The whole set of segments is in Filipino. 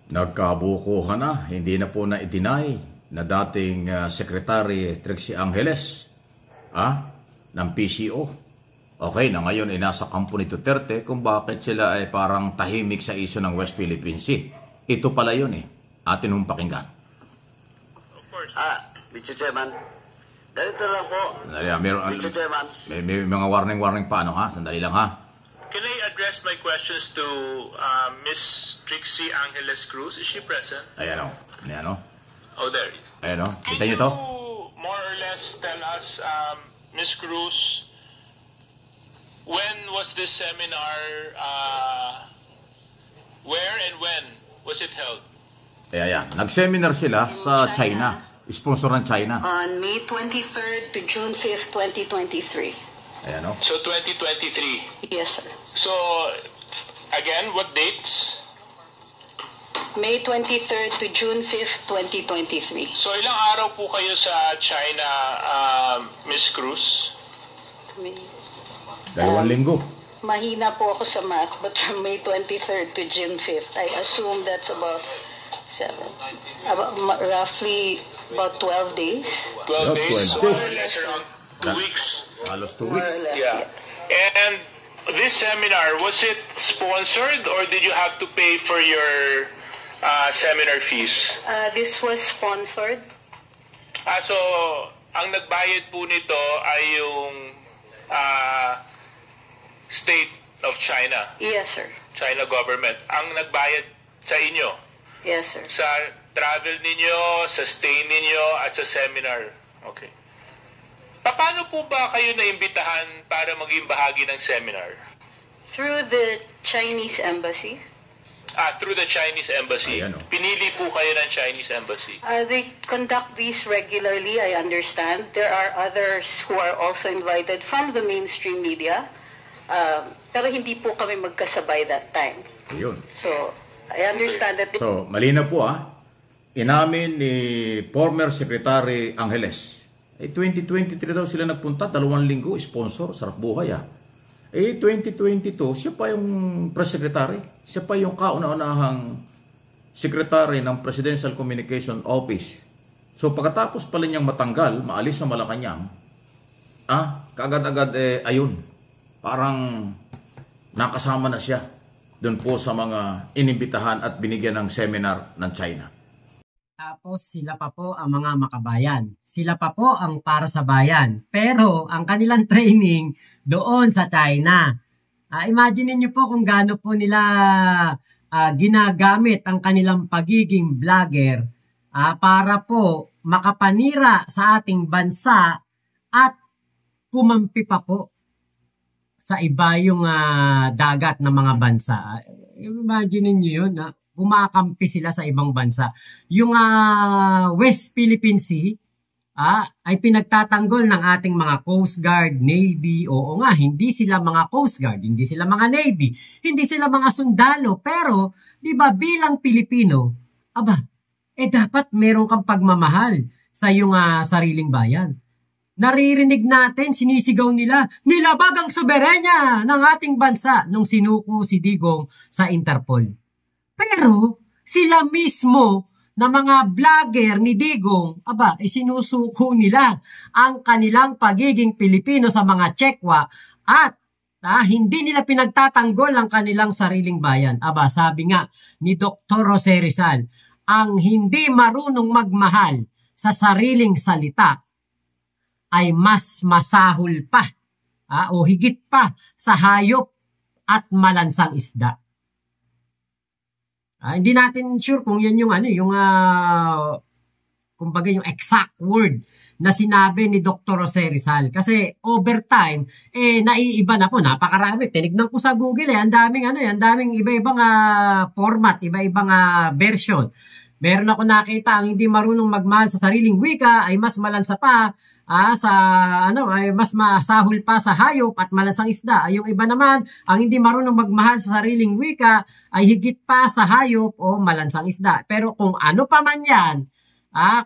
Nagkabukuhan na, hindi na po na i-deny na dating Secretary Trixie Angeles ng PCO. Okay, na ngayon ay nasa kampo ni Duterte kung bakit sila ay parang tahimik sa isyu ng West Philippine Sea. Ito pala yun atin mong pakinggan. Of course. Mr. Chairman, ganito lang po. Mr. Chairman. May mga warning pa, Sandali lang, Can I address my questions to Miss Trixie Angeles Cruz? Is she present? Ayan o. Oh, there. Ayan o. Kita Can niyo to? you more or less tell us, Miss Cruz, when was this seminar, where and when was it held? Ayan. Nag-seminar sila sa China. Sponsor ng China. On May 23rd to June 5th, 2023. Ayan o. So, 2023. Yes, sir. So, again, what dates? May 23rd to June 5th, 2023. So, ilang araw po kayo sa China, Miss Cruz? 2 linggo. Mahina po ako sa math, but from May 23rd to June 5th, I assume that's about roughly about 12 days. 12 days? 12 So, more or less around 2 weeks. Halos 2 weeks. Yeah. And this seminar, was it sponsored or did you have to pay for your seminar fees? This was sponsored. So, ang nagbayad po nito ay yung state of China. Yes, sir. China government. Ang nagbayad sa inyo. Yes, sir. Sa travel ninyo, sa stay ninyo, at sa seminar. Okay. Paano po ba kayo naimbitahan para maging bahagi ng seminar? Through the Chinese embassy. Through the Chinese embassy. Ayan, Pinili po kayo ng Chinese embassy. They conduct these regularly, I understand. There are others who are also invited from the mainstream media. Pero hindi po kami magkasabay that time. Ayun. So, I understand that... So, malinaw po inamin ni former Secretary Angeles. 2023 daw sila nagpunta, 2 linggo, sponsor, sarap buhay 2022, siya pa yung press secretary. Siya pa yung kauna-unahang secretary ng Presidential Communication Office. So pagkatapos pala niyang matanggal, maalis sa Malacanang, kaagad-agad ayun, parang nakasama na siya doon po sa mga inimbitahan at binigyan ng seminar ng China. Tapos sila pa po ang mga makabayan. Sila pa po ang para sa bayan. Pero ang kanilang training doon sa China. Imagine niyo po kung gaano po nila ginagamit ang kanilang pagiging vlogger para po makapanira sa ating bansa at kumampi pa po sa iba yung dagat ng mga bansa. Imagine niyo yun kumakampi sila sa ibang bansa. Yung West Philippine Sea ay pinagtatanggol ng ating mga Coast Guard, Navy. Oo nga, hindi sila mga Coast Guard, hindi sila mga Navy, hindi sila mga sundalo. Pero, di ba bilang Pilipino, dapat meron kang pagmamahal sa iyong sariling bayan. Naririnig natin, sinisigaw nila, nilabag ang soberenya ng ating bansa nung sinuko si Digong sa Interpol. Pero sila mismo na mga vlogger ni Digong, sinusuko nila ang kanilang pagiging Pilipino sa mga Chekwa at hindi nila pinagtatanggol ang kanilang sariling bayan. Sabi nga ni Dr. Jose Rizal, ang hindi marunong magmahal sa sariling salita ay mas masahol pa o higit pa sa hayop at malansang isda. Hindi natin sure kung yan yung kumbaga yung exact word na sinabi ni Dr. Jose Rizal. Kasi over time, naiiba na po. Napakarami. Tinignan ko sa Google ang daming iba-ibang format, iba-ibang version. Meron ako nakita ang hindi marunong magmahal sa sariling wika ay mas malansa pa ay mas masahol pa sa hayop at malansang isda. Yung iba naman, ang hindi marunong magmahal sa sariling wika ay higit pa sa hayop o malansang isda. Pero kung ano pa man yan,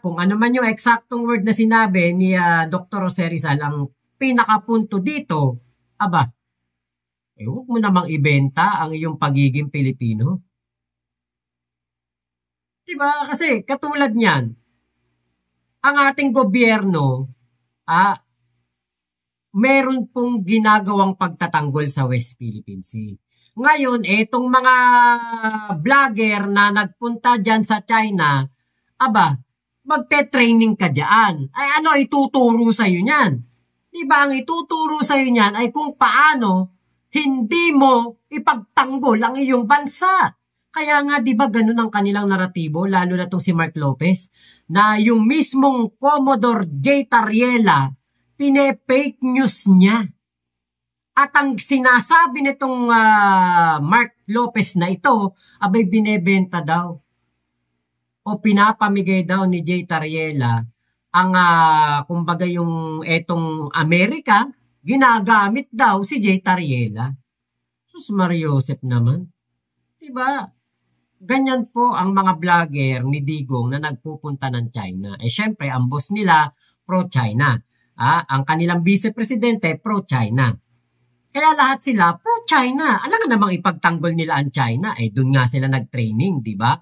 kung ano man yung eksaktong word na sinabi ni Dr. Jose Rizal, ang pinakapunto dito, huwag mo namang ibenta ang iyong pagiging Pilipino. Diba? Kasi katulad niyan, ang ating gobyerno, meron pong ginagawang pagtatanggol sa West Philippine Sea. Ngayon, etong mga vlogger na nagpunta dyan sa China, magte-training ka dyan. Ay ano ituturo sa'yo niyan? Diba ang ituturo sa'yo niyan ay kung paano hindi mo ipagtanggol ang iyong bansa. Kaya nga, di ba, ganun ang kanilang naratibo, lalo na itong si Mark Lopez, na yung mismong Commodore J. Tariela, pine-fake news niya. At ang sinasabi nitong Mark Lopez na ito, binebenta daw o pinapamigay daw ni J. Tariela ang, kumbaga yung etong Amerika, ginagamit daw si J. Tariela. Sus Mariosep naman. Diba? Ganyan po ang mga vlogger ni Digong na nagpupunta ng China. Syempre, ang boss nila, pro-China. Ang kanilang vice-presidente, pro-China. Kaya lahat sila, pro-China. Alam nga namang ipagtanggol nila ang China. Doon nga sila nag-training, di ba?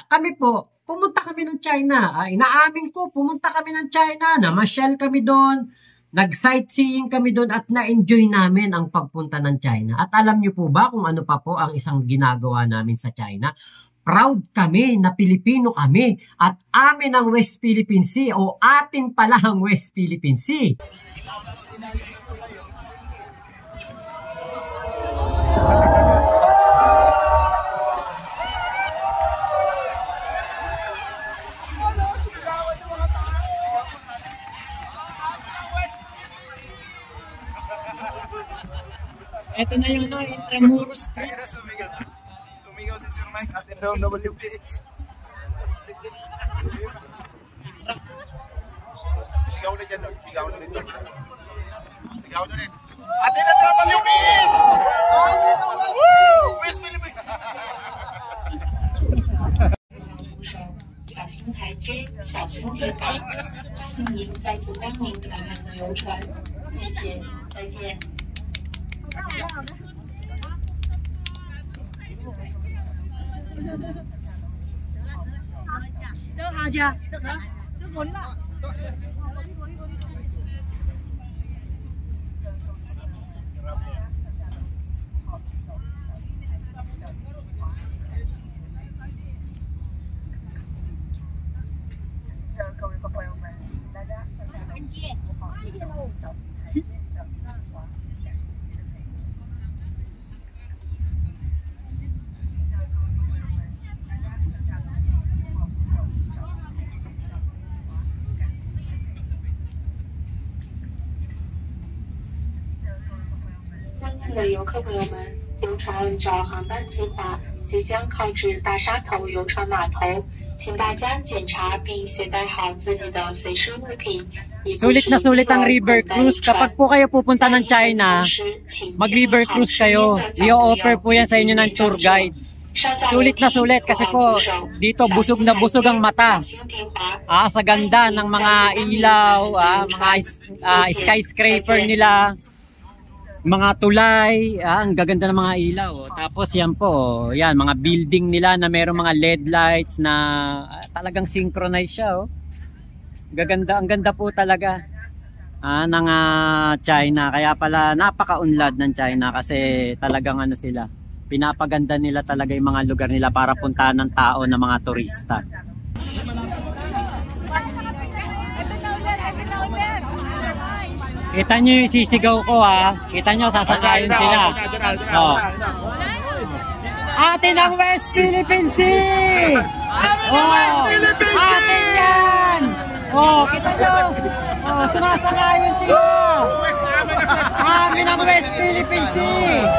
Kami po, pumunta kami ng China. Inaamin ko, pumunta kami ng China. Namasyal kami doon. Nag-sightseeing kami doon at na-enjoy namin ang pagpunta ng China. At alam niyo po ba kung ano pa po ang isang ginagawa namin sa China? Proud kami na Pilipino kami at amin ang West Philippine Sea o atin pala ang West Philippine Sea. Ito na yung Intramuros Bridge. Sumigaw si Sir Mike, atin daw WPX. Sigaw ulit yan, sigaw ulit. Sigaw ulit. Atin na WPX! West Philippines! 小型台阶、小型铁板，欢迎再次光临南岸的游船，谢谢，再见。 尊敬的游客朋友们，游船按照航班计划即将靠至大沙头游船码头，请大家检查并携带好自己的随身物品。 Sulit na sulit ang river cruise. Kapag po kayo pupunta ng China, mag-river cruise kayo. I-offer po yan sa inyo ng tour guide. Sulit na sulit kasi po dito busog na busog ang mata. Sa ganda ng mga ilaw, mga skyscraper nila, mga tulay, ang gaganda ng mga ilaw. Tapos yan po, yan mga building nila na mayroong mga LED lights na talagang synchronize siya. Gaganda, ang ganda po talaga ng China. Kaya pala napaka-unlad ng China kasi talagang ano sila, pinapaganda nila talaga yung mga lugar nila para puntahan ng tao na mga turista. Kita nyo yung sisigaw ko Kita nyo, sasakayin sila. Atin ang West Philippine Sea! Atin yan! Kita nyo! Sumasangayon sila! Amin ang West Philippine Sea!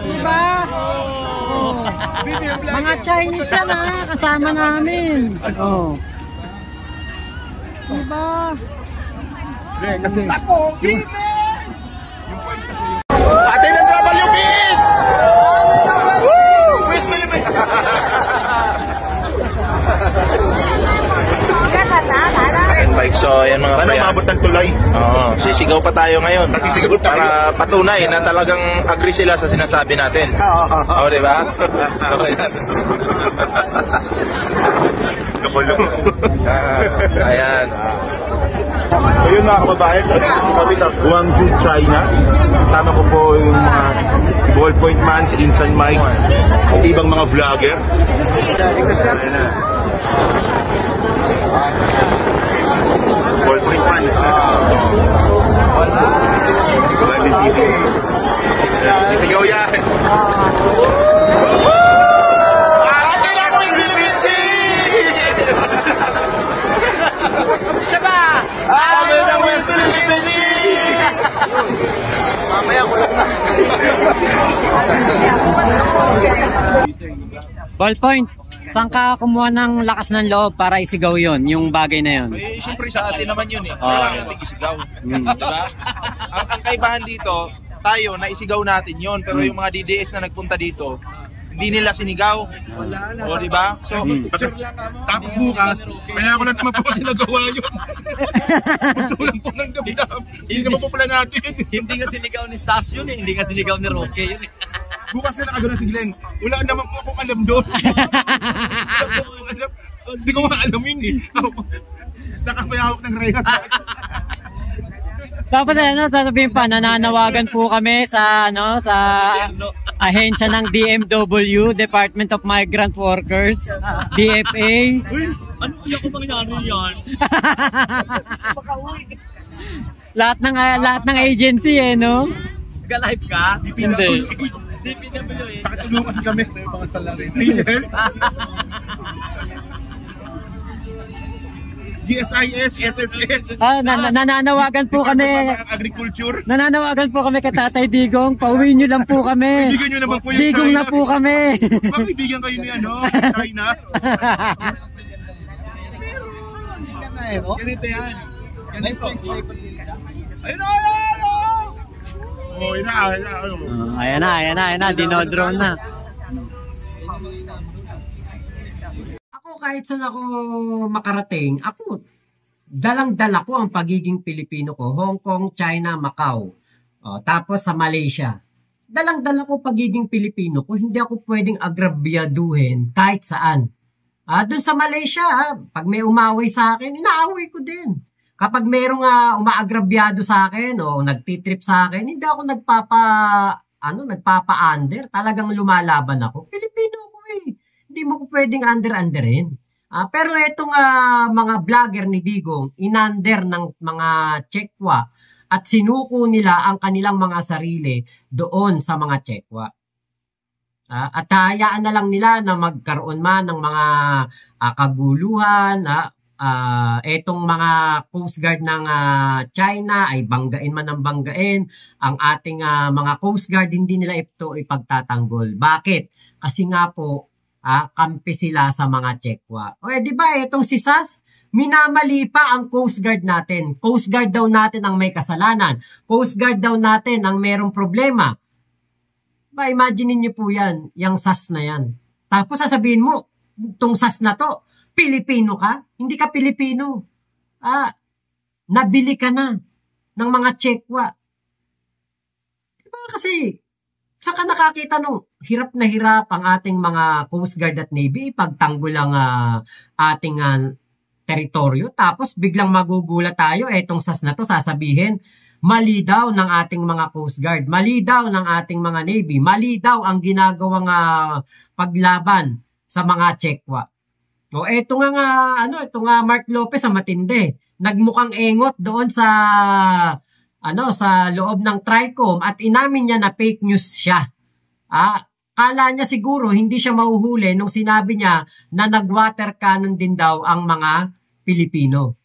Diba? Mga Chinese yan kasama namin. Diba? Kasi atin ang WPS! West Philippines! So, yan mga Paano umabot ng tulog? July. Oo, sisigaw pa tayo ngayon. Sisigaw tayo. Para patunay na talagang agree sila sa sinasabi natin. Oo, di ba? Ayan. So yun mga kababayan, kami sa Guangzhou, China. Kasama ko po yung mga Ballpoint Man, si Insan Mike, at ibang mga vlogger. Ballpoint Man. Sisigaw yan. Isa pa! Amin ang West Philippine Sea! Mamaya ko lang na. Ballpoint, saan ka kumuha ng lakas ng loob para isigaw yon, yung bagay na yon? Eh, siyempre sa atin naman yun eh. Kailangan natin isigaw. Diba? Ang kaibahan dito, tayo, naisigaw natin yon. Pero yung mga DDS na nagpunta dito, hindi nila sinigaw. O, diba? So, Tapos bukas, kaya ko lang naman po kasi nagawa yun. Magsulang po ng damdam. Hindi naman po pala natin. Hindi nga sinigaw ni Sash yun eh. Hindi nga sinigaw ni Roque yun eh. Bukas na nakagano si Glenn. Wala naman po akong alam doon. Wala po akong alam. Hindi ko maalam yun eh. Nakamayawak ng rehas. Tapos sasabihin pa, nananawagan po kami sa sa ahensya ng DMW, Department of Migrant Workers, DFA. Uy, ano kaya kung mangyari yan? lahat ng agency no? Nag-live ka? Hindi. DPWH. Pakitulungan kami. Mga salarin. GSIS, SSS. Nananawagan po kami. Agriculture. Nananawagan po kami kay Tatay Digong. Pauwi nyo lang po kami. Kaibigan nyo naman po yung Digong China. na po kami. Kaibigan kayo ni China. Ganito yan. Ganito. Ayun na, oh, Ayan na. Dinodrone na. Kahit saan ako makarating, ako, dalang-dala ko ang pagiging Pilipino ko. Hong Kong, China, Macau. Tapos sa Malaysia. Dalang-dala ko pagiging Pilipino ko. Hindi ako pwedeng agrabiaduhin kahit saan. Doon sa Malaysia, pag may umaway sa akin, inaaway ko din. Kapag mayroong umaagrabyado sa akin o nagtitrip sa akin, hindi ako nagpapa-under. Talagang lumalaban ako. Pilipino ko eh. Hindi mo ko pwedeng under-underin. Pero itong mga vlogger ni Digong, inander ng mga Chekwa at sinuko nila ang kanilang mga sarili doon sa mga Chekwa. At hayaan na lang nila na magkaroon man ng mga kaguluhan. Etong mga Coast Guard ng China ay banggain man ng banggain. Ang ating mga Coast Guard hindi nila ito ipagtatanggol. Bakit? Kasi nga po, kampi sila sa mga Chekwa. Di ba itong si Sas, minamali pa ang Coast Guard natin. Coast Guard daw natin ang may kasalanan. Coast Guard daw natin ang merong problema. Imagine niyo po yan, yung Sas na yan. Tapos sasabihin mo, itong Sas na to, Pilipino ka? Hindi ka Pilipino. Nabili ka na ng mga Chekwa. Diba kasi, saan ka nakakita nung hirap na hirap ang ating mga Coast Guard at Navy pagtanggol ang ating teritoryo. Tapos biglang magugulat tayo, etong Sas na to sasabihin, mali daw ng ating mga Coast Guard, mali daw ng ating mga Navy, mali daw ang ginagawang paglaban sa mga Chekwa. Eto nga Mark Lopez ang matindi. Nagmukhang engot doon sa loob ng TRICOM at inamin niya na fake news siya. Kala niya siguro hindi siya mahuhuli nung sinabi niya na nag-water cannon din daw ang mga Pilipino.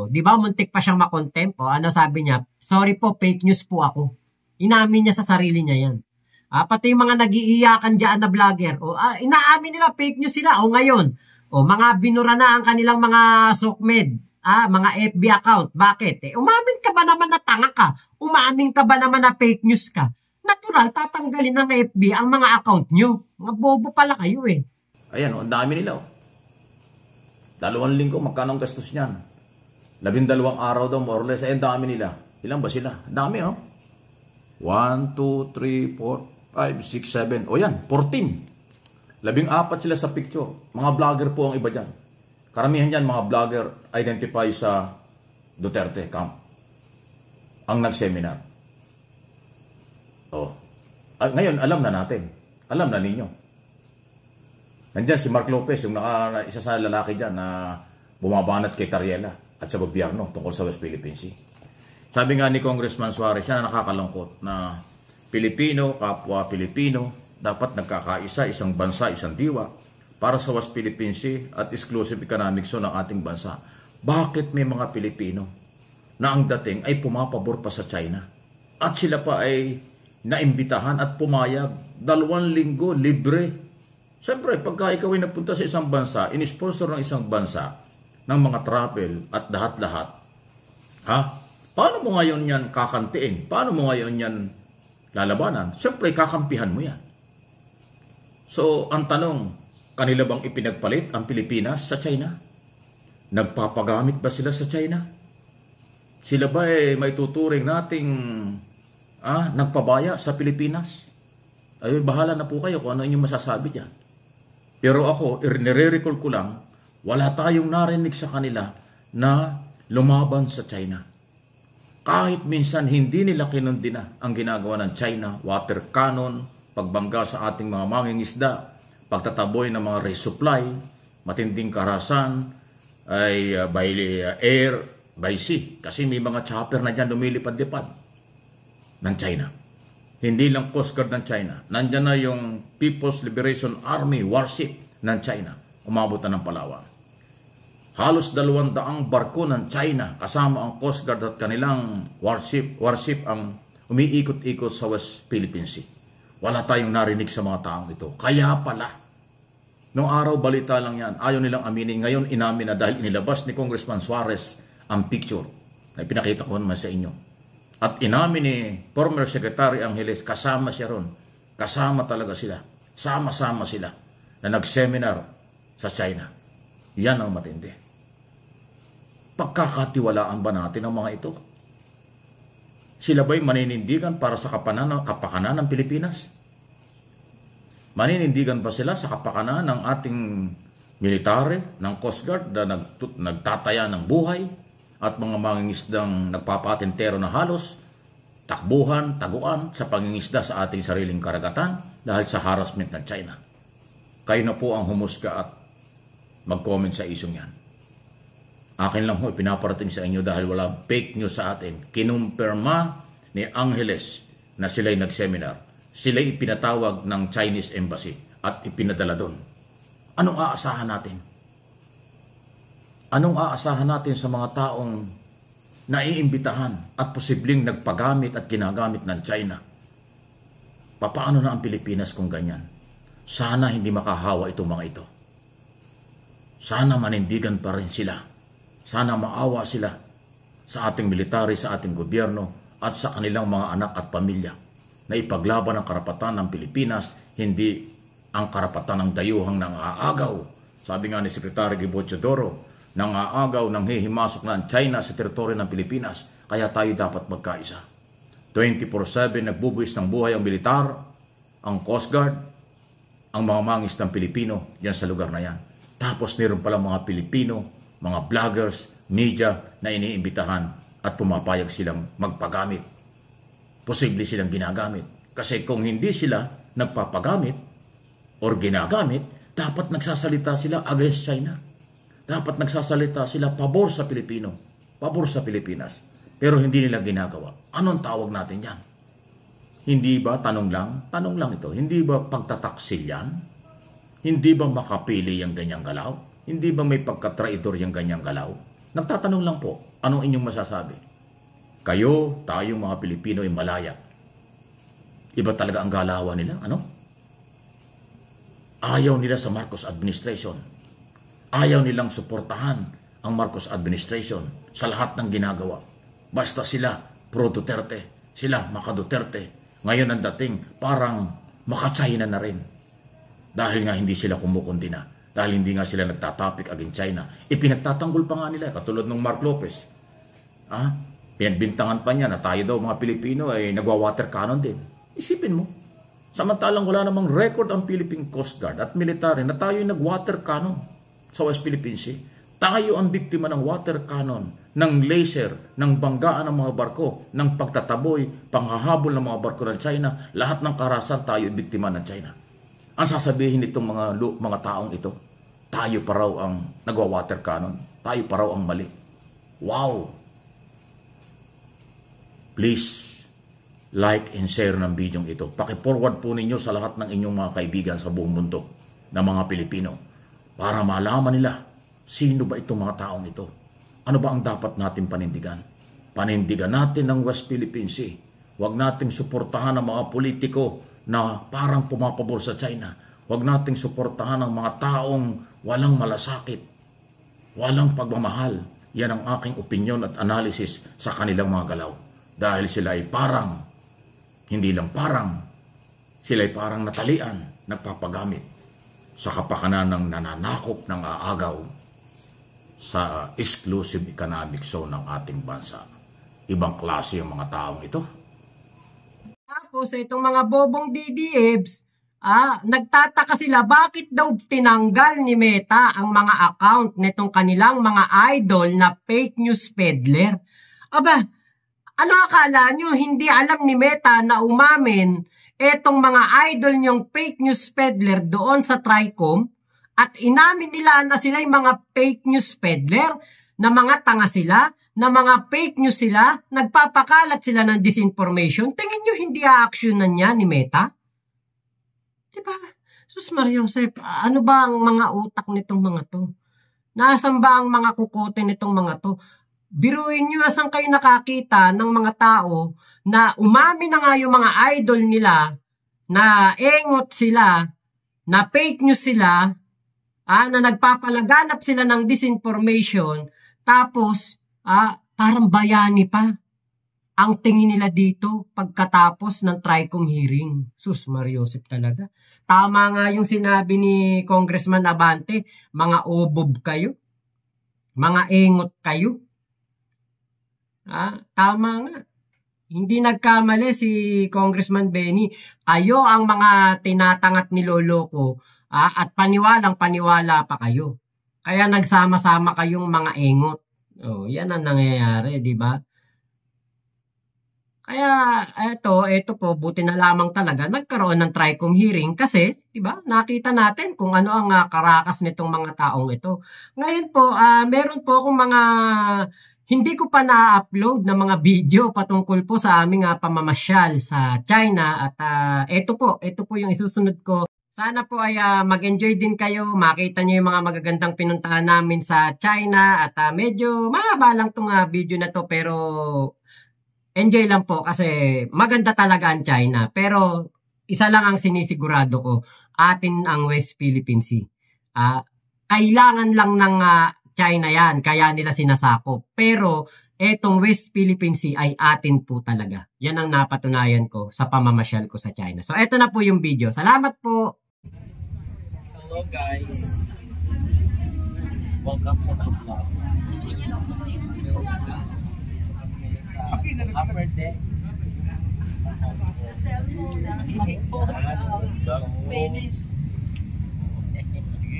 Di ba muntik pa siyang makontempt? Ano sabi niya? Sorry po, fake news po ako. Inamin niya sa sarili niya yan. Pati yung mga nag-iiyakan dyan na vlogger, inaamin nila fake news sila. Ngayon, mga binura na ang kanilang mga SOCMED, mga FB account. Bakit? Umamin ka ba naman na tanga ka? Umamin ka ba naman na fake news ka? Natural, tatanggalin ng FB ang mga account nyo. Mga bobo pala kayo eh. Ayan, ang dami nila. 2 linggo, magkano ang gastos niyan? 12 araw daw, more or less. Ang dami nila. Ilan ba sila? Dami, oh. 1, 2, 3, 4, 5, 6, 7. O yan, 14. 14 sila sa picture. Mga vlogger po ang iba dyan. Karamihan dyan, mga vlogger identify sa Duterte camp. Ang nag-seminar. Oh. Ngayon, alam na natin. Alam na ninyo. Nandiyan si Mark Lopez, yung isa sa lalaki dyan na bumabanat kay Tariela at sa gobyerno tungkol sa West Philippine Sea. Sabi nga ni Congressman Suarez, siya na nakakalungkot na Pilipino, kapwa Pilipino, dapat nagkakaisa, isang bansa, isang diwa para sa West Philippine Sea at exclusive economic zone ng ating bansa. Bakit may mga Pilipino na ang dating ay pumapabor pa sa China at sila pa ay naimbitahan at pumayag 2 linggo libre? Siyempre, pagka ikaw ay nagpunta sa isang bansa, inisponsor ng isang bansa ng mga travel at lahat-lahat, ha? Paano mo ngayon yan kakantiin? Paano mo ngayon yan lalabanan? Siyempre, kakampihan mo yan. So, ang tanong, kanila bang ipinagpalit ang Pilipinas sa China? Nagpapagamit ba sila sa China? Sila ba may tuturing nating nagpabaya sa Pilipinas? Ay, bahala na po kayo kung ano inyong masasabi dyan. Pero ako, nire-recall ko lang, wala tayong narinig sa kanila na lumaban sa China. Kahit minsan hindi nila kinundina ang ginagawa ng China, water cannon, pagbangga sa ating mga mangingisda, pagtataboy ng mga resupply, matinding karahasan, ay by air, by sea. Kasi may mga chopper na dyan lumilipad-lipad ng China. Hindi lang Coast Guard ng China. Nandyan na yung People's Liberation Army warship ng China. Umabot na ng Palawan. Halos 200 barko ng China kasama ang Coast Guard at kanilang warship ang umiikot-ikot sa West Philippine Sea. Wala tayong narinig sa mga taong ito. Kaya pala, noong araw balita lang yan, ayaw nilang aminin. Ngayon inamin na dahil inilabas ni Congressman Suarez ang picture na ipinakita ko naman sa inyo. At inamin ni former Secretary Angeles, kasama siya ron. Kasama talaga sila. Sama-sama sila na nag-seminar sa China. Yan ang matindi. Pagkakatiwalaan ba natin ang mga ito? Sila ba'y maninindigan para sa kapakanan ng Pilipinas? Maninindigan ba sila sa kapakanan ng ating military, ng Coast Guard na nagtataya ng buhay? At mga mangingisdang nagpapatentero na halos, takbuhan, taguan sa pangingisda sa ating sariling karagatan dahil sa harassment ng China. Kayo na po ang humusga at mag-comment sa isyong yan. Akin lang ho, pinaparating sa inyo dahil walang fake news sa atin. Kinumpirma ni Angeles na sila'y nag-seminar. Sila'y ipinatawag ng Chinese Embassy at ipinadala doon. Anong aasahan natin? Anong aasahan natin sa mga taong naiimbitahan at posibleng nagpagamit at ginagamit ng China? Papaano na ang Pilipinas kung ganyan? Sana hindi makahawa itong mga ito. Sana manindigan pa rin sila. Sana maawa sila sa ating military, sa ating gobyerno at sa kanilang mga anak at pamilya na ipaglaban ang karapatan ng Pilipinas, hindi ang karapatan ng dayuhang nangaagaw. Sabi nga ni Secretary Gibo Teodoro, nangaagaw ng hihimasok ng China sa teritoryo ng Pilipinas, kaya tayo dapat magkaisa. 24/7 nagbubuhis ng buhay ang militar, ang Coast Guard, ang mga mangisdang Pilipino yan sa lugar na yan. Tapos meron pala mga Pilipino, mga vloggers, media na iniimbitahan at pumapayag silang magpagamit. Posible silang ginagamit. Kasi kung hindi sila nagpapagamit or ginagamit, dapat nagsasalita sila against China. Dapat nagsasalita sila pabor sa Pilipino, pabor sa Pilipinas. Pero hindi nila ginagawa. Anong tawag natin yan? Hindi ba, tanong lang ito, hindi ba pagtataksil yan? Hindi ba makapili yung ganyang galaw? Hindi ba may pagkatraidor yung ganyang galaw? Nagtatanong lang po, anong inyong masasabi? Kayo, tayong mga Pilipino ay malaya. Iba talaga ang galawan nila, ano? Ayaw nila sa Marcos administration. Ayaw nilang suportahan ang Marcos administration sa lahat ng ginagawa. Basta sila pro-Duterte, sila maka-Duterte. Ngayon ang dating parang maka-China na rin. Dahil nga hindi sila kumukundina. Dahil hindi nga sila nagtatapik against China. Ipinagtatanggol pa nga nila, katulad ng Mark Lopez. Pinagbintangan pa niya na tayo daw mga Pilipino ay nagwa-water cannon din. Isipin mo, samantalang wala namang record ang Philippine Coast Guard at military na tayo yung nag-water cannon sa West Philippine Sea. Tayo ang biktima ng water cannon, ng laser, ng banggaan ng mga barko, ng pagtataboy, panghahabol ng mga barko ng China. Lahat ng karahasan tayo biktima ng China. Ang sasabihin nitong mga taong ito, tayo pa raw ang nagwa-water cannon. Tayo pa raw ang mali. Wow! Please, like and share ng video ito. Paki-forward po ninyo sa lahat ng inyong mga kaibigan sa buong mundo na mga Pilipino para malaman nila sino ba itong mga taong ito. Ano ba ang dapat natin panindigan? Panindigan natin ng West Philippine Sea. Huwag nating suportahan ang mga politiko na parang pumapabor sa China. Huwag nating suportahan ang mga taong walang malasakit, walang pagmamahal. Yan ang aking opinion at analysis sa kanilang mga galaw. Dahil sila ay parang, hindi lang parang, sila ay parang natalian, nagpapagamit sa kapakanan ng nananakop ng aagaw sa exclusive economic zone ng ating bansa. Ibang klase ang mga taong ito. Tapos itong mga bobong DDFs, nagtataka sila bakit daw tinanggal ni Meta ang mga account nitong kanilang mga idol na fake news peddler. Aba, ano akala nyo? Hindi alam ni Meta na umamin etong mga idol nyong fake news peddler doon sa TRICOM at inamin nila na sila yung mga fake news peddler, na mga tanga sila, na mga fake news sila, nagpapakalat sila ng disinformation. Tingin nyo hindi a-actionan niya ni Meta? Diba? Sus Maria Josep, ano ba ang mga utak nitong mga to? Nasaan ba ang mga kukote nitong mga to? Biruin nyo, asan kayo nakakita ng mga tao na umamin na nga yung mga idol nila na engot sila, na fake news sila, na nagpapalaganap sila ng disinformation, tapos parang bayani pa ang tingin nila dito pagkatapos ng TRICOM hearing. Sus Maria Josep talaga. Tama nga yung sinabi ni Congressman Abante, mga obob kayo, mga engot kayo. Tama nga. Hindi nagkamali si Congressman Benny. Kayo ang mga tinatangat ni Loloko at paniwalang-paniwala pa kayo. Kaya nagsama-sama kayong mga engot. Yan ang nangyayari, di ba? Kaya ito po, buti na lamang talaga nagkaroon ng TRICOM hearing kasi, di ba, nakita natin kung ano ang karakas nitong mga taong ito. Ngayon po, meron po akong mga hindi ko pa na-upload na mga video patungkol po sa aming pamamasyal sa China at ito po yung isusunod ko. Sana po ay mag-enjoy din kayo, makita nyo yung mga magagandang pinuntahan namin sa China at medyo mahaba lang itong video na to pero enjoy lang po kasi maganda talaga ang China. Pero isa lang ang sinisigurado ko, atin ang West Philippine Sea. Kailangan lang ng China yan, kaya nila sinasakop. Pero etong West Philippine Sea ay atin po talaga. Yan ang napatunayan ko sa pamamasyal ko sa China. So eto na po yung video. Salamat po! Hello guys! Welcome to my vlog. Upper deck. Finish.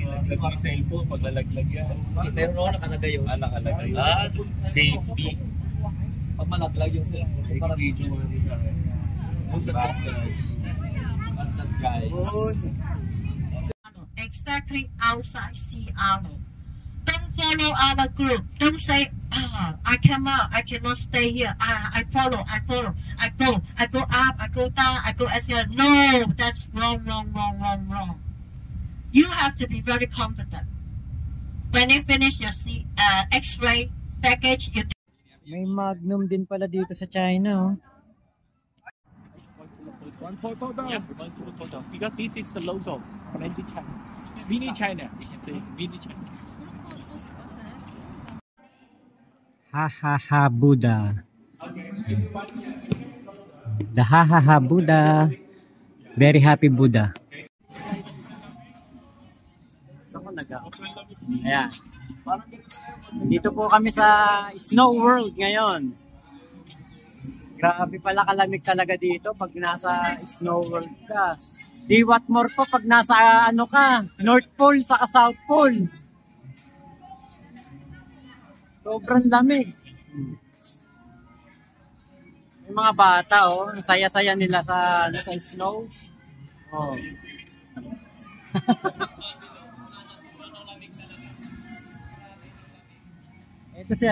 Naglaglag yung cellphone, paglalaglag yan. Pero ako nakalagay yun. Nakalagay. Safety. Pag malaglag yung cellphone, parang video mo rin. Content guys. Exactly outside Seattle. Don't follow other group. Don't say, I cannot stay here. I follow. I go up, I go down, I go SL. No, that's wrong. You have to be very confident. When you finish your X-ray package, you... May Magnum din pala dito sa China, oh. One photo daw. Yeah, one photo. Because this is the logo. Made in China. Mini China. You can say it's mini China. Ha Buddha. The ha Buddha. Very happy Buddha. Ayan. Dito po kami sa Snow World ngayon. Grabe pala kalamig talaga dito pag nasa Snow World ka. Di what more po pag nasa ano ka, North Pole saka South Pole. Sobrang lamig. Yung mga bata, oh, saya-saya nila sa snow. Oh. Ito si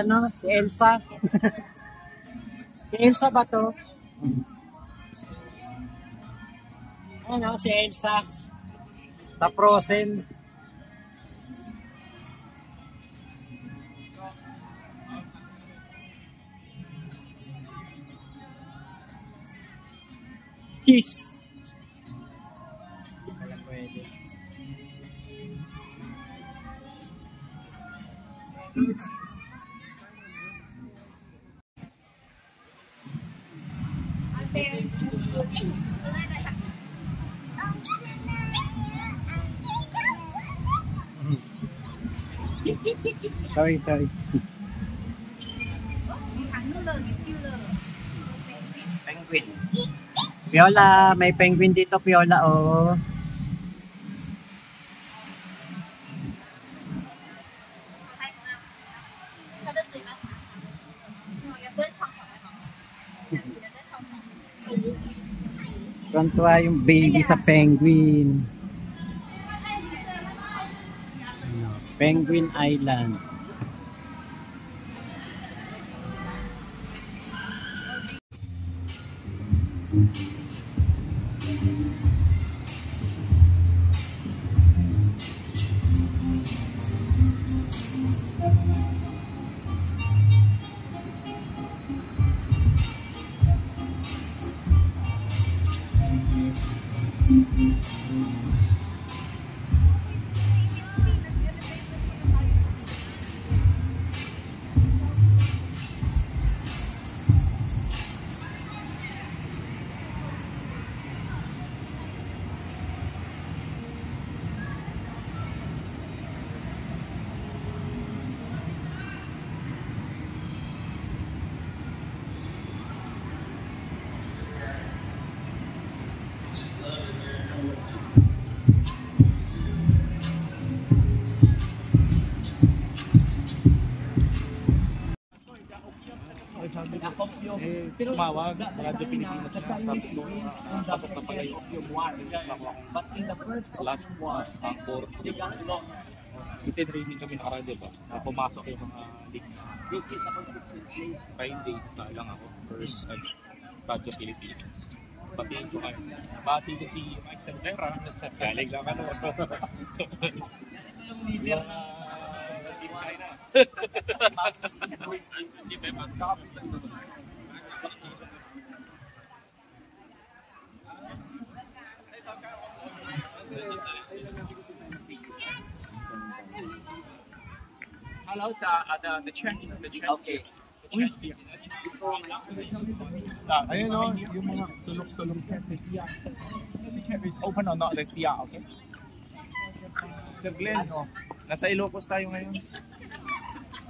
Elsa. Si Elsa ba to? Ano, si Elsa. Sa Frozen. Cheese. Sorry. Penguin. Piola, may penguin dito, Piola, oh. Tuwa yung baby sa penguin. Penguin Island. Tumawag, Radyo Pilipinas na sabi ko, pasok na pala yung but in the first slot, for ititraining kami nakaradyo ba? Pumasok yung mga league. 5 days na lang ako first Radyo Pilipinas. Batiin ko kayo. Batiin ko si Mike Sandera. Galing lang ano. Yung leader na Team China. Hello, the check. Okay. Ayun o, yung mga sulok-sulok is open or not, let's see, okay? Sir Glenn, nasa Ilocos tayo ngayon.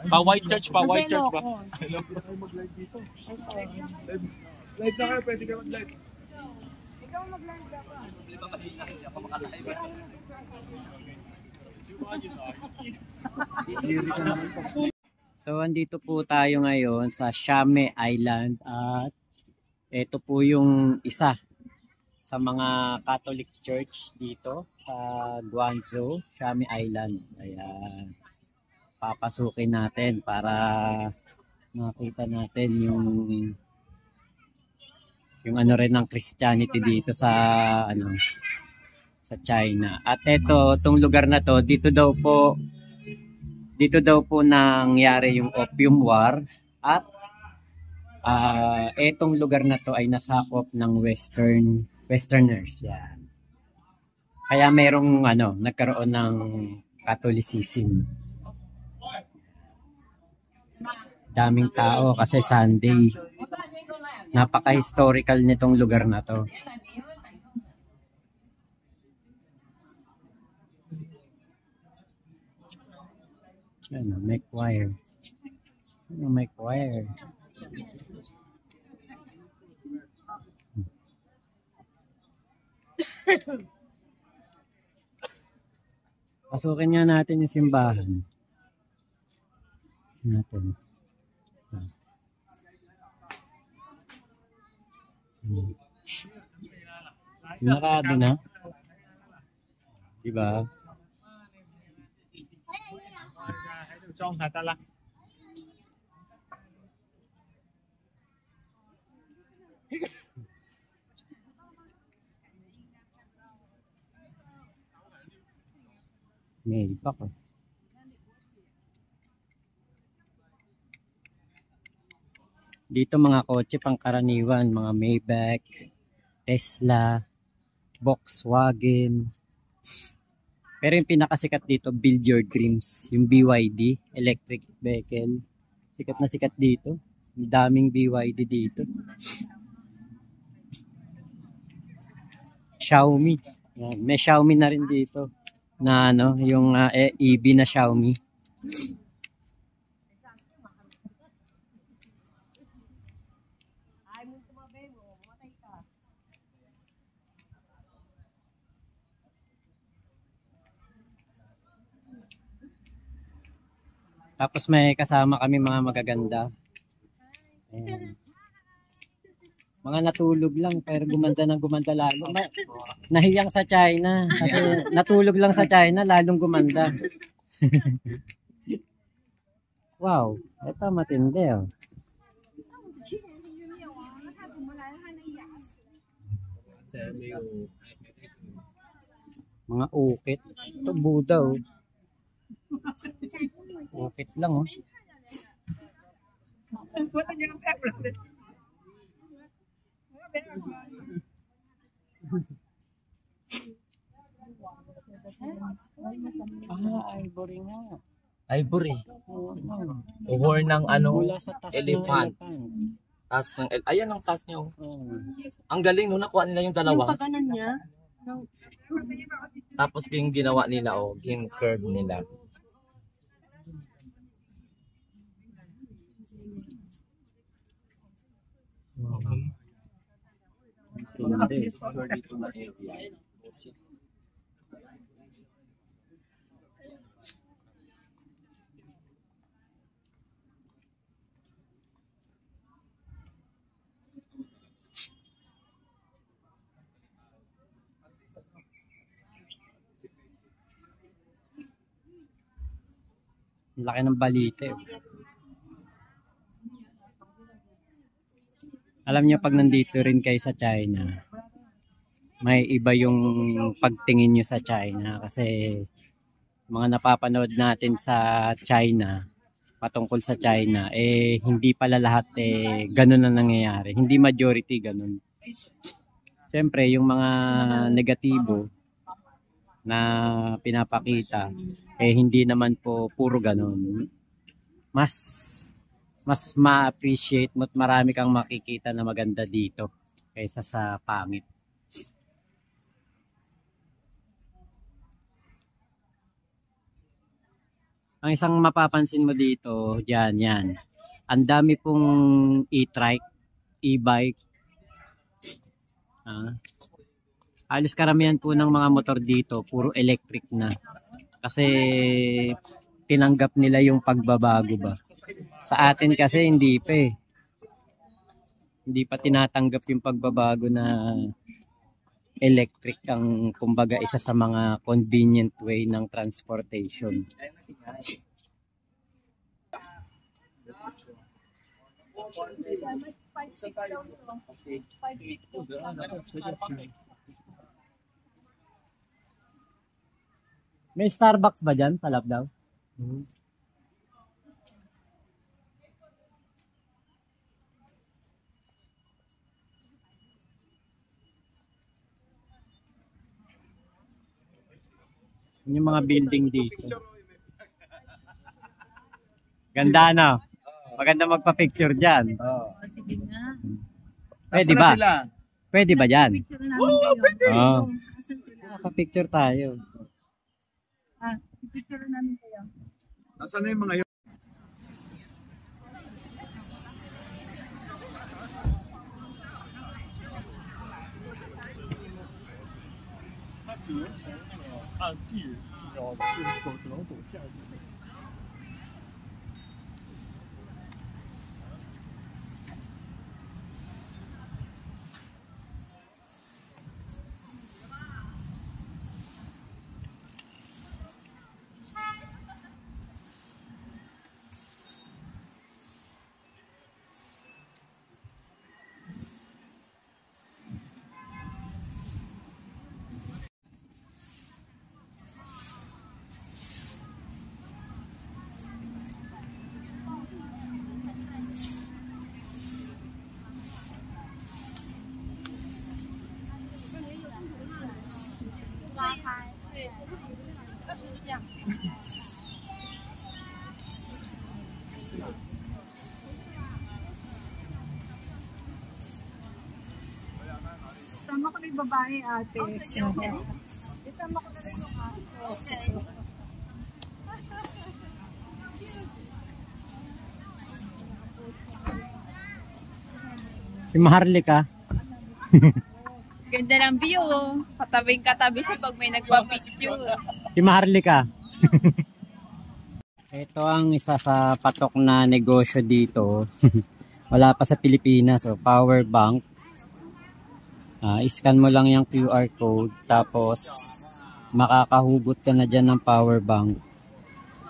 Pa-White Church ba? Hello, mag-live dito. Live na kayo, pwede ka mag-live. Ikaw mag-live ka pa. So, andito po tayo ngayon sa Xiame Island at ito po yung isa sa mga Catholic Church dito sa Guangzhou, Xiame Island. Ayan. Papasukin natin para makita natin yung ano rin ng Christianity dito sa sa China. At itong lugar na to, dito daw po nangyari yung Opium War at etong lugar na to ay nasakop ng Westerners. Yan. Kaya merong nagkaroon ng Catholicism. Daming tao kasi Sunday. Napaka-historical nitong lugar na to. Ano, may choir. Ano, may choir. Pasukin nga natin yung simbahan. Natin. Narado na. Diba? May iba ko. Dito mga kotse pangkaraniwan, mga Maybach, Tesla, Volkswagen. Pero yung pinakasikat dito, Build Your Dreams, yung BYD, electric vehicle. Sikat na sikat dito. Ang daming BYD dito. Xiaomi. Yan. May Xiaomi na rin dito. Na ano, yung EV na Xiaomi. Tapos may kasama kami mga magaganda. Ayan. Mga natulog lang pero gumanda ng gumanda lalo. Nahiyang sa China kasi natulog lang sa China lalong gumanda. Wow, ito matindi oh. Mga ukit. Ito Buddha oh. Ukit lang oh. Ivory nga. Ivory. Horn ng ano, elephant. Tas ng ayan ang tas niyo. Ang galing no, nakuha nila yung dalawa. Yung paganan niya. Tapos yung ginawa nila oh, yung curve nila. Laki ng balite. Alam niyo pag nandito rin kayo sa China, may iba yung pagtingin niyo sa China kasi mga napapanood natin sa China, patungkol sa China, hindi pala lahat ganun na nangyayari. Hindi majority ganun. Siyempre, yung mga negatibo na pinapakita, hindi naman po puro ganun. Mas ma-appreciate mo at marami kang makikita na maganda dito kaysa sa pangit. Ang isang mapapansin mo dito, yan. Ang dami pong e-trike, e-bike. Halos karamihan po ng mga motor dito, puro electric na. Kasi tinanggap nila yung pagbabago ba. Sa atin kasi hindi pa eh. Hindi pa tinatanggap yung pagbabago na electric ang kumbaga isa sa mga convenient way ng transportation. May Starbucks ba dyan? Talab daw? Yung mga building dito. Ganda na. Maganda magpa-picture dyan. Pwede ba? Pwede ba dyan? Oo, pwede. Magpa-picture tayo. Picture namin kayo. Nasaan na yung mga yun? Sama ko na yung babae, ate. Isama ko na rin yung aso. Okay. Si Maharlika. Ganda ng view. Katabing katabi siya pag may nagpa-picture. Si Maharlika. Ito ang isa sa patok na negosyo dito. Wala pa sa Pilipinas. So, power bank. I-scan mo lang yung QR code. Tapos, makakahugot ka na dyan ng power bank.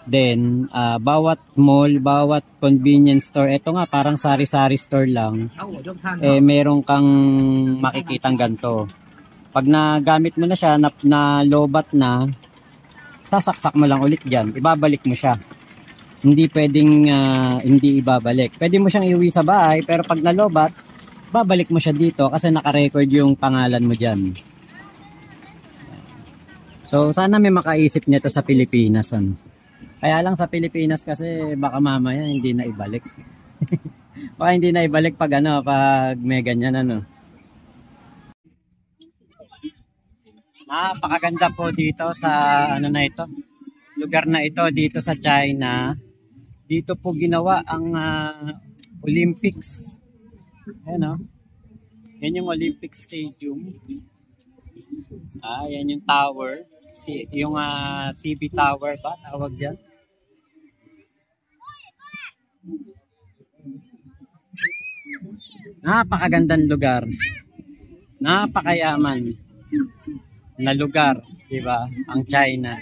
Then, bawat mall, bawat convenience store, ito nga parang sari-sari store lang, meron kang makikitang ganito. Pag nagamit mo na siya, na lobat na, sasaksak mo lang ulit dyan, ibabalik mo siya. Hindi pwedeng hindi ibabalik. Pwede mo siyang iuwi sa bahay, pero pag nalobat, babalik mo siya dito kasi nakarecord yung pangalan mo dyan. So, sana may makaisip nito sa Pilipinas. Kaya lang sa Pilipinas kasi baka mamaya hindi na ibalik. Baka hindi na ibalik pag pag may ganyan Napakaganda po dito sa na ito. Lugar na ito dito sa China. Dito po ginawa ang Olympics. Ayan Yan yung Olympic Stadium. Yan yung tower. Yung TV tower ba tawag dyan? Napakagandang lugar. Napakayaman na lugar, di ba? Ang China.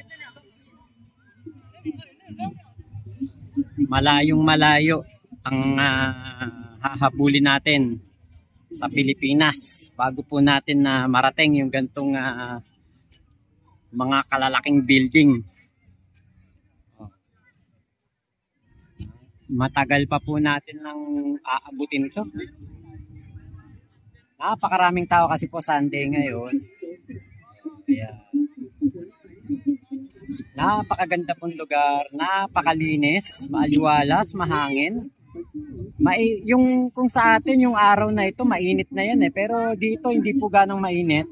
Malayong malayo ang hahabulin natin sa Pilipinas bago po natin na marating yung gantong mga kalalaking building. Matagal pa po natin nang aabutin ito. Napakaraming tao kasi po Sunday ngayon. Kaya napakaganda pong lugar, napakalinis, maaliwalas, mahangin. Yung kung sa atin yung araw na ito mainit na yan pero dito hindi po ganong mainit.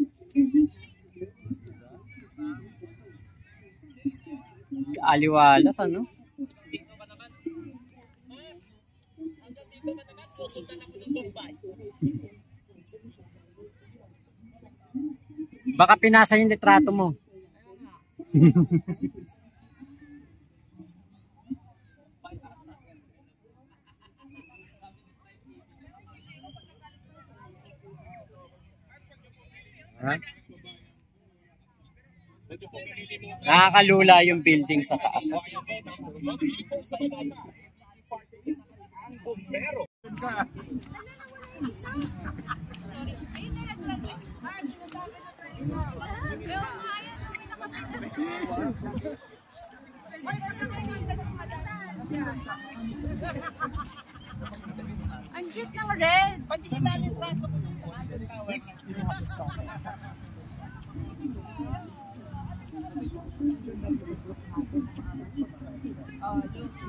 Aliwalas Baka pinasa yung litrato mo. Nakakalula yung building sa taas. Ang cute ng red.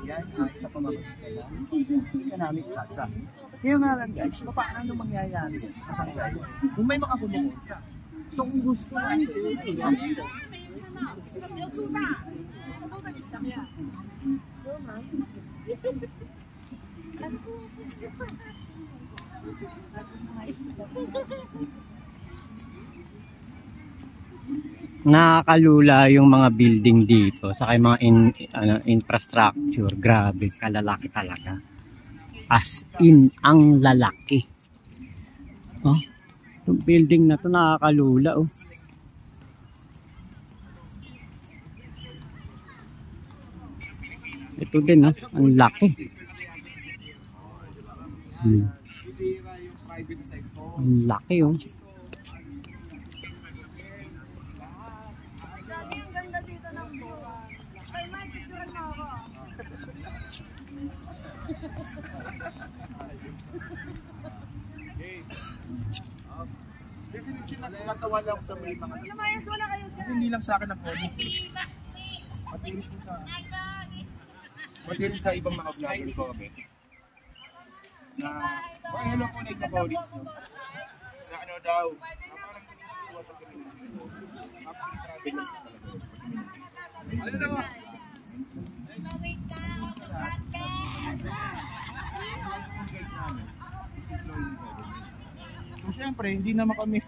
Yan, isa pa makikita. Economic chacha. Kaya nga lang guys, paano mangyayari? Kung may makabulong. So kung gusto natin, 要住大，都在你前面。Nakakalula yung mga building dito saka yung mga infrastructure. Grabe, kalalaki talaga. As in, ang lalaki. Oh, itong building na to nakakalula. Oh. Ito din, oh, ang laki. Ang laki, oh. Natawa lang sa may mga... Kasi hindi lang sa akin na-comment. Pati rin sa ibang mga vlogger ko kami. Na, hello po nagka-colleagues, no? Na ano daw, parang water community mo. Actually, travelers na talaga. Ano na ba? So, syempre, hindi naman kami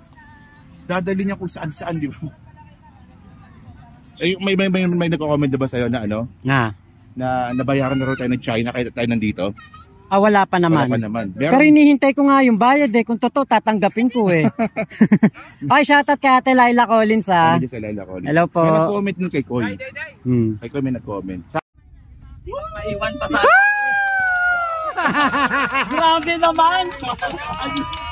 dadali niya kung saan-saan, di ba? Eh, may nagko-comment na ba sa'yo na ano? Na nabayaran na rin tayo ng China kaya tayo nandito? Ah, wala pa naman. Wala pa naman. Pero hinihintay ko nga yung bayad eh. Kung totoo, tatanggapin ko eh. Ay, shoutout kay Ate Laila Collins ah. Hello po. May nag-comment nun kay Koy. Kay Koy may nag-comment. Maiwan pa sa grabe naman.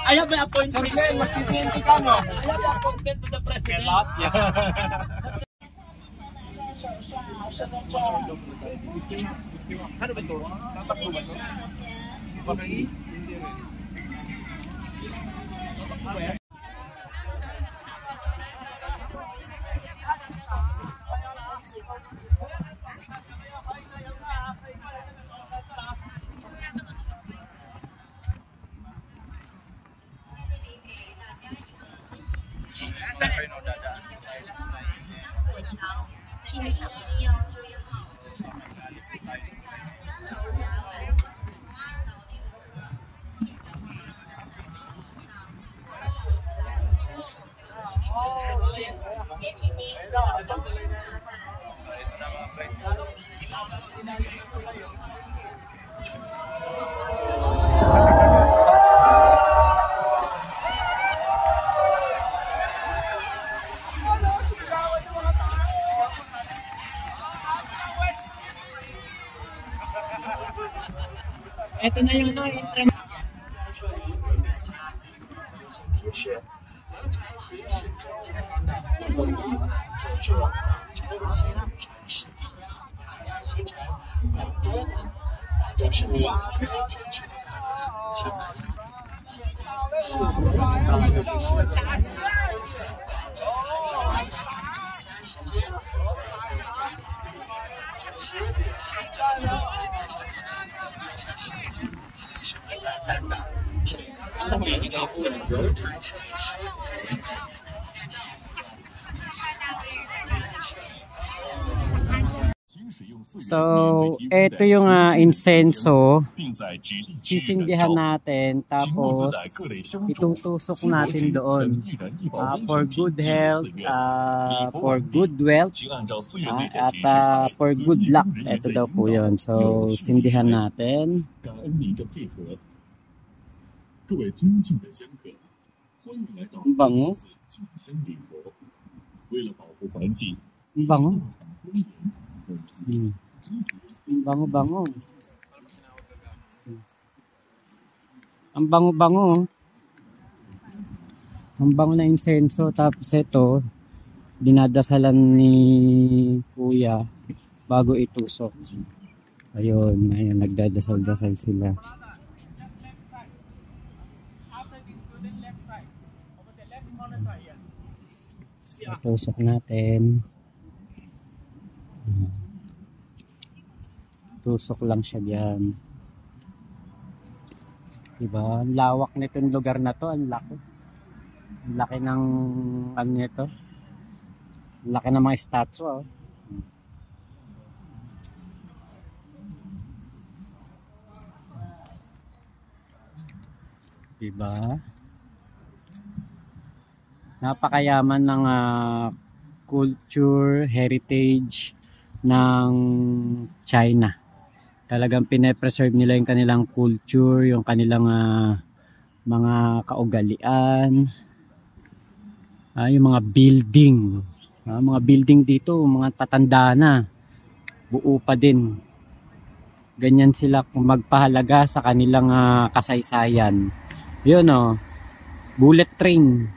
I have an appointment. Sir Glenn, mag-presente ka no? I have an appointment to the president. Last year. Ano ba ito? Tatakbo ba ito? Okay. Ito na yung intro. So, ito yung insenso. Sisindihan natin tapos itutusok natin doon for good health, for good wealth, at for good luck. Ito daw po yun. So, sindihan natin. Ang bango. Ang bango. Bango-bango. Ang bango-bango. Ang bango na insenso. Tapos ito, dinadasalan ni Kuya bago itusok. Ayun, nagdadasal-dasal sila. Itusok natin. Tusok lang siya dyan. Diba? Ang lawak nitong lugar na to. Ang laki. Ang laki ng ano nito. Laki ng mga statue. Oh. Diba? Napakayaman ng culture, heritage ng China. Talagang pine-preserve nila yung kanilang culture, yung kanilang mga kaugalian, yung mga building. Mga building dito, mga tatanda na, buo pa din. Ganyan sila magpahalaga sa kanilang kasaysayan. Yun bullet train.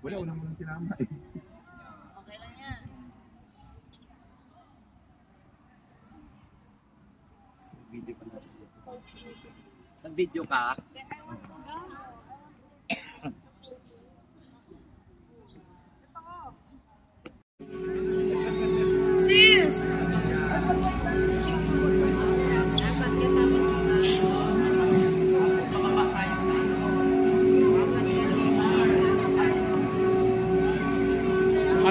Wala mo nang tinama eh. Okay lang yan. Video pa natin. Nag-video ka? Sis!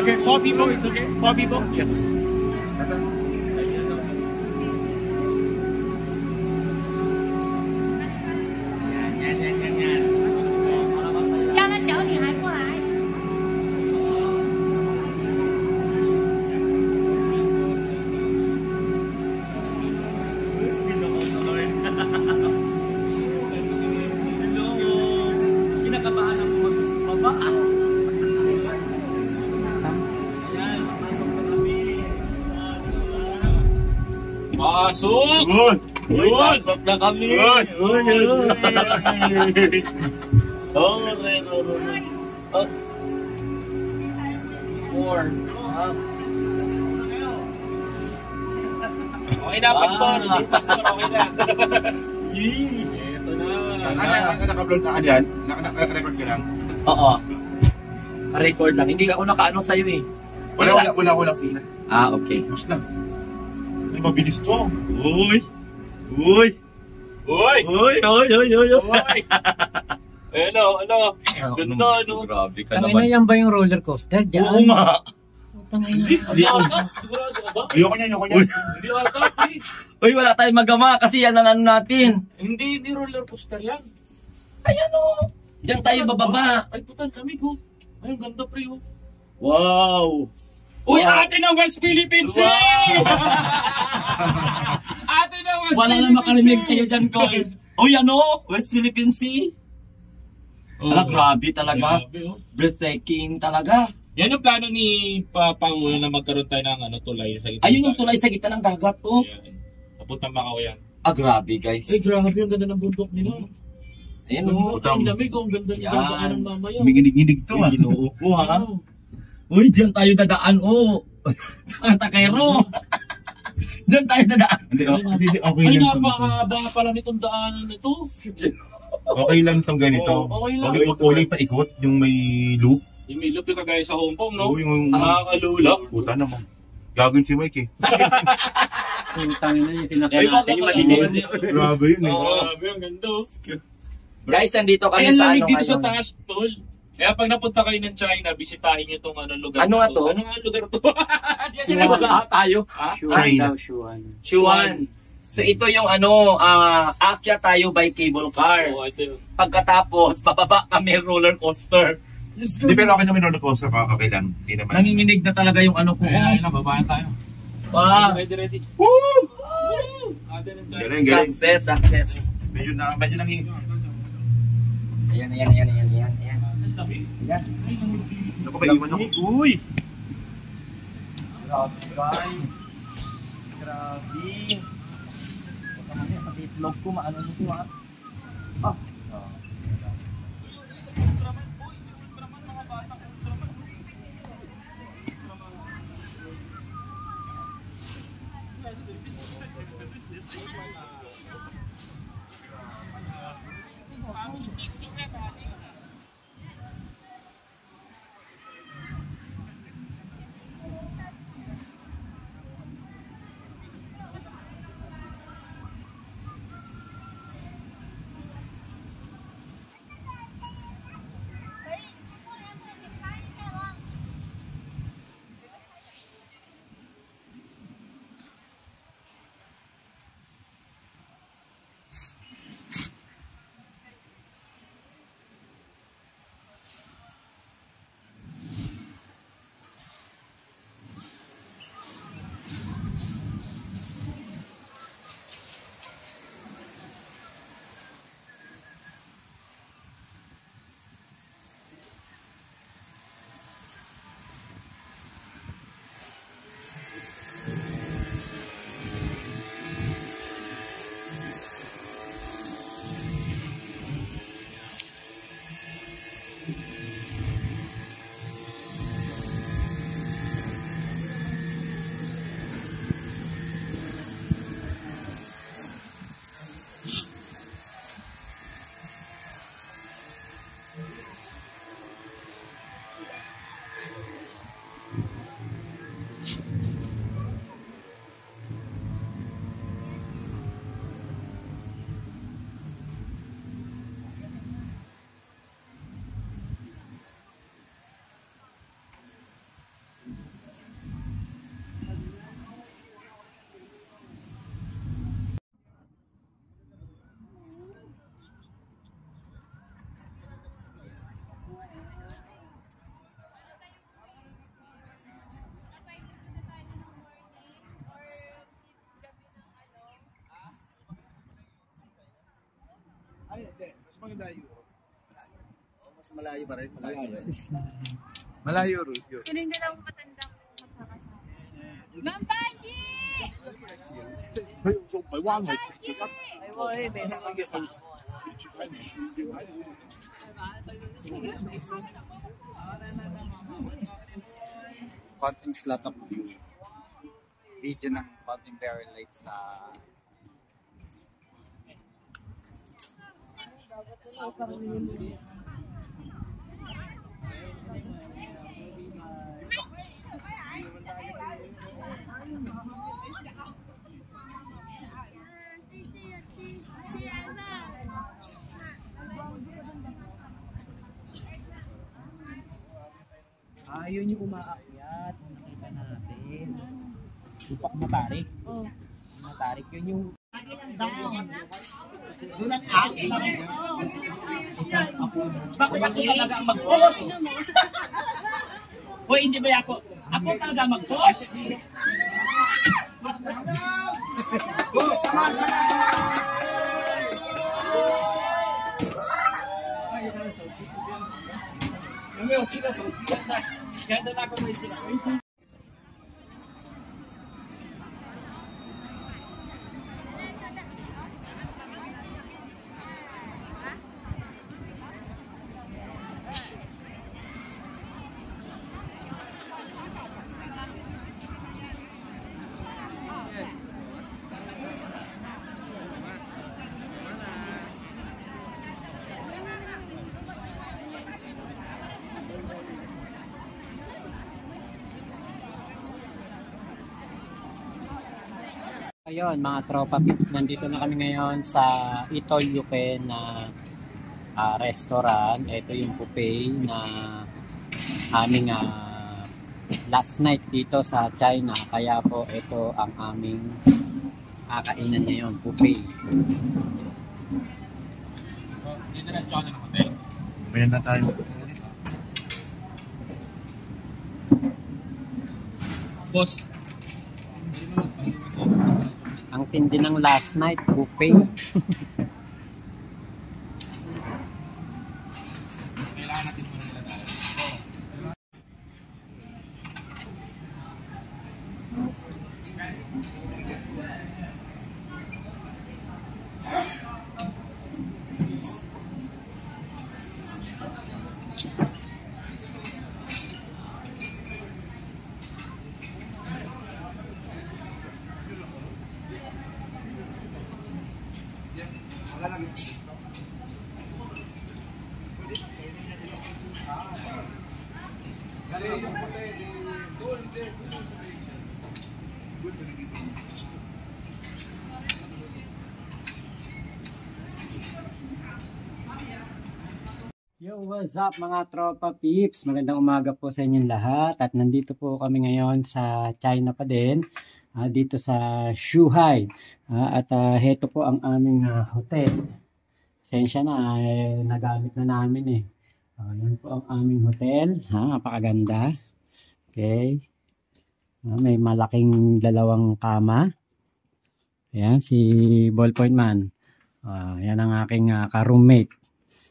Okay, 4 people is okay? 4 people? Yeah. Kinakabahan ako magbaba. Pasok! Good! Uy, pasok na kami! Good! Uy, uy! Oh, four. Okay na, pastor. Pastor, okay na. Ito na. Naka-upload na yan? Naka-record ka lang? Oo. Record lang. Hindi ako nakaano sa'yo eh. Wala signal. Okay. Mas lang. Ay, mabilis to. Uy! Uy! Uy! Uy! Uy! Uy! Uy! Uy! Ano? Ganda, ano? Grabe ka Tangina, yan ba yung roller coaster? Diyan. Oo nga. Tangina. Hindi ata. Sigurado ka ba? Ayoko niya. Hindi ata, pre. Uy, wala tayong magama kasi yan ang ano natin. Hindi roller coaster yan. Ay, ano? Diyan tayo bababa. Ay, putang lamig, oh. Ay, ang ganda, pre, oh. Wow! Uy, ate ng West Philippines Sea! Ate ng West Wala na Philippines makarinig Sea! sa'yo dyan, Koy. Uy, ano? West Philippine Sea? Grabe talaga. Grabe, oh. Breathtaking talaga. Yan yung plano ni Pangulo na magkaroon tayo ng tulay sa gitna. Ayun yung tulay sa gitna ng dagat, oh. Papuntang Macau yan. Grabe, guys. Ay, grabe yung ganda ng bundok nila. Ayan, oh. Ang lamig, ang ganda ng mamaya. Humiginig-ginig to, Ginoo, ha? Uy, diyan tayo dadaan, oh. Takero. Diyan tayo dadaan. Hindi, okay Ay, lang. napakahaba pala nitong daanan nito. Okay lang itong ganito. Okay lang. Huwag paikot yung may loop. Yung may loop yung kagaya sa Hong Kong, no? Oo, yung nakakalula. Puta naman. Gagawin si Mike eh. Yung tangina yung sinakyan natin, yung madilim. Grabe yun eh. Grabe, ang ganda. Guys, nandito kami Ay, sa lamig ano dito sa ngayon. taas, tol. Kaya pag napunta kayo ng China, bisitahin nyo itong lugar Ano na nga to? Ano nga lugar to? Sinabaga tayo. China. Shuan. So ito yung aakyat tayo by cable car. Ito yun. Pagkatapos, bababa kami roller coaster. Hindi, pero okay naman roller coaster pa. Okay lang. Hindi naman. Nanginginig na talaga yung ano ko. Ayun na, babayan tayo. Wow. Ready. Woo! Ate ng China. Galing. Success. Medyo nang Ayan. Naku, may iwan ako. Uy! Grabe, guys. Grabe. Ito kami, pati itlog ko, maano nito, ha? Mas maganda Europe. Mas malayo pa rin. Malayo. Malayo rin. Sino yung dalawang matandang masakasama? Ma'am Banji! Konting slot of view. Video ng contemporary lights sa yun yung umaakyat. Nakita natin. Lupak matarik. Oh. Matarik yun yung... Dulat out. Bakit ako talaga mag-post? Hoy, hindi ba ako? Ako talaga mag-post? Yung sila sa kaya doon ako may sila. Ayun, mga tropa pips, nandito na kami ngayon sa Itoy Yuken na restaurant. Ito yung buffet na aming last night dito sa China. Kaya po ito ang aming kainan ngayon, buffet. Dito na China ng hotel. Bayan na tayo. Boss. Ang tindi ng last night buffet. Kailangan natin muna nila tayo. Yo, what's up mga tropa peeps? Magandang umaga po sa inyong lahat. At nandito po kami ngayon sa China pa din. Dito sa Zhuhai. At heto po ang aming hotel. Sensya na, nagamit na namin eh. Yan po ang aming hotel. Napakaganda. Okay. May malaking dalawang kama. Ayan, si Ballpoint Man. Yan ang aking ka-roommate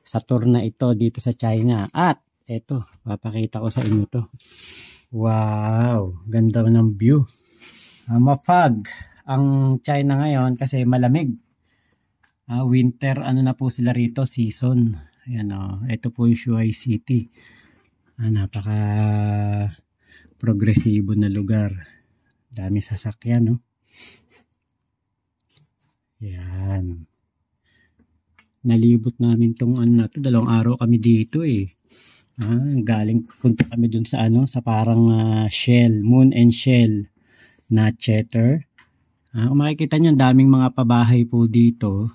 sa tour na ito dito sa China. At eto, papakita ko sa inyo to. Wow, ganda ng view. Mafag ang China ngayon kasi malamig. Winter, ano na po sila rito, season. Ayan ito po yung Zhuhai City. Napaka progresibo na lugar. Dami sasakyan, no? Yan. Nalibot namin tong ano na to, 2 araw kami dito eh. Galing punta kami dun sa sa parang shell, moon and shell na chatter. Kung makikita nyo, daming mga pabahay po dito.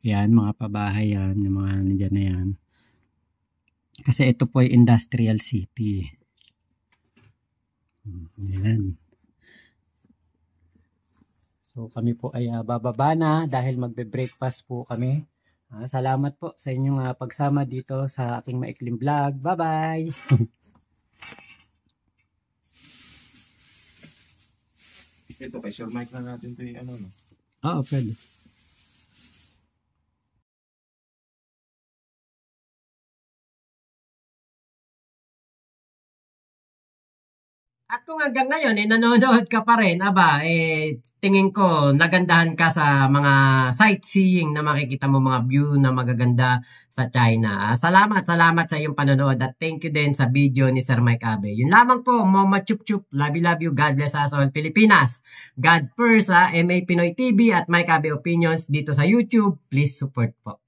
Yan, mga pabahay yan, yung mga nandiyan na yan. Kasi ito po ay industrial city. Yan. So kami po ay bababa na dahil magbe-breakfast po kami. Salamat po sa inyong pagsama dito sa aking maikling vlog. Bye-bye! Ito kay Sir Mike na natin ito yung no? Oo, pwede. At kung hanggang ngayon, nanonood ka pa rin, tingin ko, nagandahan ka sa mga sightseeing na makikita mo mga view na magaganda sa China. Salamat sa iyong panonood at thank you din sa video ni Sir Mike Abe. Yun lamang po, Moma Chup Chup, love you, God bless us all Pilipinas. God first, MA Pinoy TV at Mike Abe Opinions dito sa YouTube. Please support po.